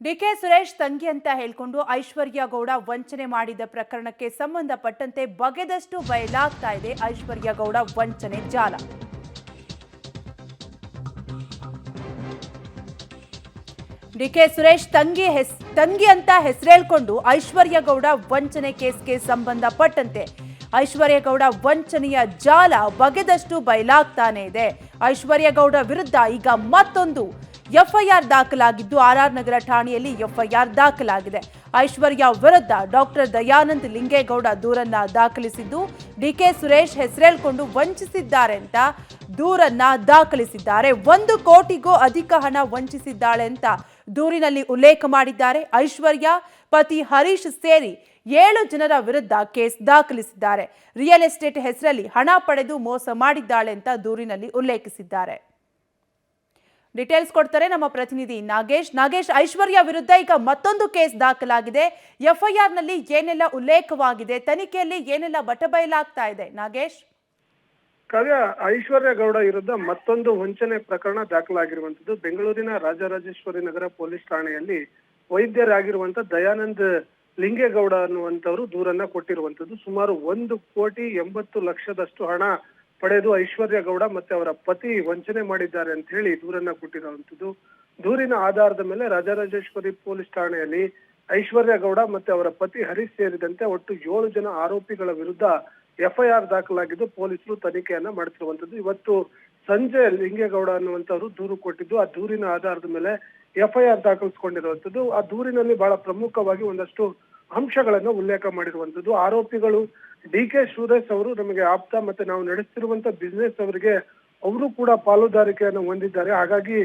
DK Suresh ತಂಗಿ ಅಂತ ಹೇಳ್ಕೊಂಡು ಐಶ್ವರ್ಯ ಗೌಡ ವಂಚನೆ ಮಾಡಿದ ಪ್ರಕರಣಕ್ಕೆ ಸಂಬಂಧಪಟ್ಟಂತೆ ಬಗೆದಷ್ಟು ಬಯಲಾಗ್ತಾ ಇದೆ ಐಶ್ವರ್ಯ ಗೌಡ ವಂಚನೆ ಜಾಲ. ಡಿಕೆ ಸುರೇಶ್ ತಂಗಿ ಅಂತ ಹೆಸರೇಳ್ಕೊಂಡು ಐಶ್ವರ್ಯ ಗೌಡ ವಂಚನೆ ಕೇಸ್ಗೆ ಸಂಬಂಧಪಟ್ಟಂತೆ ಐಶ್ವರ್ಯ ಗೌಡ ವಂಚನೆಯ ಜಾಲ ಬಗೆದಷ್ಟು ಬಯಲಾಗ್ತಾನೆ ಇದೆ. ಐಶ್ವರ್ಯ ಗೌಡ ವಿರುದ್ಧ ಈಗ ಮತ್ತೊಂದು ಎಫ್ಐಆರ್ ದಾಖಲಾಗಿದ್ದು ಆರ್ಆರ್ ನಗರ ಠಾಣೆಯಲ್ಲಿ ಎಫ್ಐಆರ್ ದಾಖಲಾಗಿದೆ. ಐಶ್ವರ್ಯ ವಿರುದ್ಧ ಡಾಕ್ಟರ್ ದಯಾನಂದ್ ಲಿಂಗೇಗೌಡ ದೂರನ್ನ ದಾಖಲಿಸಿದ್ದು ಡಿಕೆ ಸುರೇಶ್ ಹೆಸರೇಳ್ಕೊಂಡು ವಂಚಿಸಿದ್ದಾರೆ ಅಂತ ದೂರನ್ನ ದಾಖಲಿಸಿದ್ದಾರೆ. 1 ಕೋಟಿಗೂ ಅಧಿಕ ಹಣ ವಂಚಿಸಿದ್ದಾಳೆ ಅಂತ ದೂರಿನಲ್ಲಿ ಉಲ್ಲೇಖ ಮಾಡಿದ್ದಾರೆ. ಐಶ್ವರ್ಯ ಪತಿ ಹರೀಶ್ ಸೇರಿ 7 ಜನರ ವಿರುದ್ಧ ಕೇಸ್ ದಾಖಲಿಸಿದ್ದಾರೆ. ರಿಯಲ್ ಎಸ್ಟೇಟ್ ಹೆಸರಲ್ಲಿ ಹಣ ಪಡೆದು ಮೋಸ ಮಾಡಿದ್ದಾಳೆ ಅಂತ ದೂರಿನಲ್ಲಿ ಉಲ್ಲೇಖಿಸಿದ್ದಾರೆ. ಡೀಟೇಲ್ಸ್ ಕೊಡ್ತಾರೆ ನಮ್ಮ ಪ್ರತಿನಿಧಿ ನಾಗೇಶ್. ಐಶ್ವರ್ಯ ವಿರುದ್ಧ ಈಗ ಮತ್ತೊಂದು ಕೇಸ್ ದಾಖಲಾಗಿದೆ. ಎಫ್ಐಆರ್ ನಲ್ಲಿ ಏನೆಲ್ಲ ಉಲ್ಲೇಖವಾಗಿದೆ, ತನಿಖೆಯಲ್ಲಿ ಏನೆಲ್ಲ ಬಟಬಯಲಾಗ್ತಾ ಇದೆ ನಾಗೇಶ್? ಕಾವ್ಯ, ಐಶ್ವರ್ಯ ಗೌಡ ವಿರುದ್ಧ ಮತ್ತೊಂದು ವಂಚನೆ ಪ್ರಕರಣ ದಾಖಲಾಗಿರುವಂತದ್ದು ಬೆಂಗಳೂರಿನ ರಾಜರಾಜೇಶ್ವರಿ ನಗರ ಪೊಲೀಸ್ ಠಾಣೆಯಲ್ಲಿ ವೈದ್ಯರಾಗಿರುವಂತ ದಯಾನಂದ್ ಲಿಂಗೇಗೌಡ ಅನ್ನುವಂಥವ್ರು ದೂರನ್ನ ಕೊಟ್ಟಿರುವಂತದ್ದು. ಸುಮಾರು 1,80,00,000 ಹಣ ಪಡೆದು ಐಶ್ವರ್ಯ ಗೌಡ ಮತ್ತೆ ಅವರ ಪತಿ ವಂಚನೆ ಮಾಡಿದ್ದಾರೆ ಅಂತ ಹೇಳಿ ದೂರನ್ನ ಕೊಟ್ಟಿರುವಂತದ್ದು. ದೂರಿನ ಆಧಾರದ ಮೇಲೆ ರಾಜರಾಜೇಶ್ವರಿ ಪೊಲೀಸ್ ಠಾಣೆಯಲ್ಲಿ ಐಶ್ವರ್ಯ ಗೌಡ ಮತ್ತೆ ಅವರ ಪತಿ ಹರೀಶ್ ಸೇರಿದಂತೆ ಒಟ್ಟು 7 ಜನ ಆರೋಪಿಗಳ ವಿರುದ್ಧ ಎಫ್ಐಆರ್ ದಾಖಲಾಗಿದ್ದು ಪೊಲೀಸರು ತನಿಖೆಯನ್ನ ಮಾಡ್ತಿರುವಂತದ್ದು. ಇವತ್ತು ಸಂಜೆ ಲಿಂಗೇಗೌಡ ಅನ್ನುವಂಥವ್ರು ದೂರು ಕೊಟ್ಟಿದ್ದು ಆ ದೂರಿನ ಆಧಾರದ ಮೇಲೆ ಎಫ್ಐಆರ್ ದಾಖಲಿಸಿಕೊಂಡಿರುವಂತದ್ದು. ಆ ದೂರಿನಲ್ಲಿ ಬಹಳ ಪ್ರಮುಖವಾಗಿ ಒಂದಷ್ಟು ಅಂಶಗಳನ್ನು ಉಲ್ಲೇಖ ಮಾಡಿರುವಂತದ್ದು. ಆರೋಪಿಗಳು ಡಿಕೆ ಸುರೇಶ್ ಅವರು ನಮಗೆ ಆಪ್ತ, ಮತ್ತೆ ನಾವು ನಡೆಸ್ತಿರುವಂತ ಬಿಸ್ನೆಸ್ ಅವರಿಗೆ ಅವರು ಕೂಡ ಪಾಲುದಾರಿಕೆಯನ್ನು ಹೊಂದಿದ್ದಾರೆ. ಹಾಗಾಗಿ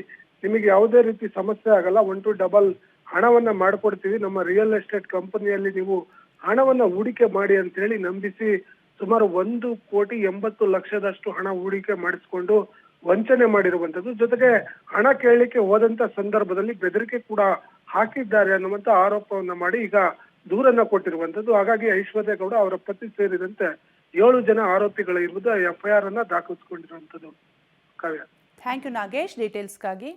ನಿಮಗೆ ಯಾವುದೇ ರೀತಿ ಸಮಸ್ಯೆ ಆಗಲ್ಲ, 1 to ಡಬಲ್ ಹಣವನ್ನ ಮಾಡ್ಕೊಡ್ತೀವಿ, ನಮ್ಮ ರಿಯಲ್ ಎಸ್ಟೇಟ್ ಕಂಪನಿಯಲ್ಲಿ ನೀವು ಹಣವನ್ನ ಹೂಡಿಕೆ ಮಾಡಿ ಅಂತ ಹೇಳಿ ನಂಬಿಸಿ ಸುಮಾರು 1,80,00,000 ಹಣ ಹೂಡಿಕೆ ಮಾಡಿಸ್ಕೊಂಡು ವಂಚನೆ ಮಾಡಿರುವಂತದ್ದು. ಜೊತೆಗೆ ಹಣ ಕೇಳಲಿಕ್ಕೆ ಹೋದಂತ ಸಂದರ್ಭದಲ್ಲಿ ಬೆದರಿಕೆ ಕೂಡ ಹಾಕಿದ್ದಾರೆ ಅನ್ನುವಂತ ಆರೋಪವನ್ನ ಮಾಡಿ ಈಗ ದೂರನ್ನ ಕೊಟ್ಟಿರುವಂತದ್ದು. ಹಾಗಾಗಿ ಐಶ್ವರ್ಯ ಗೌಡ ಅವರ ಪತಿ ಸೇರಿದಂತೆ 7 ಜನ ಆರೋಪಿಗಳ ವಿರುದ್ಧ ಎಫ್ಐಆರ್ ಅನ್ನ ದಾಖಲಿಸಿಕೊಂಡಿರುವಂತದ್ದು. ಕಾವ್ಯ, ಥ್ಯಾಂಕ್ ಯು ನಾಗೇಶ್ ಡೀಟೇಲ್ಸ್ಗಾಗಿ.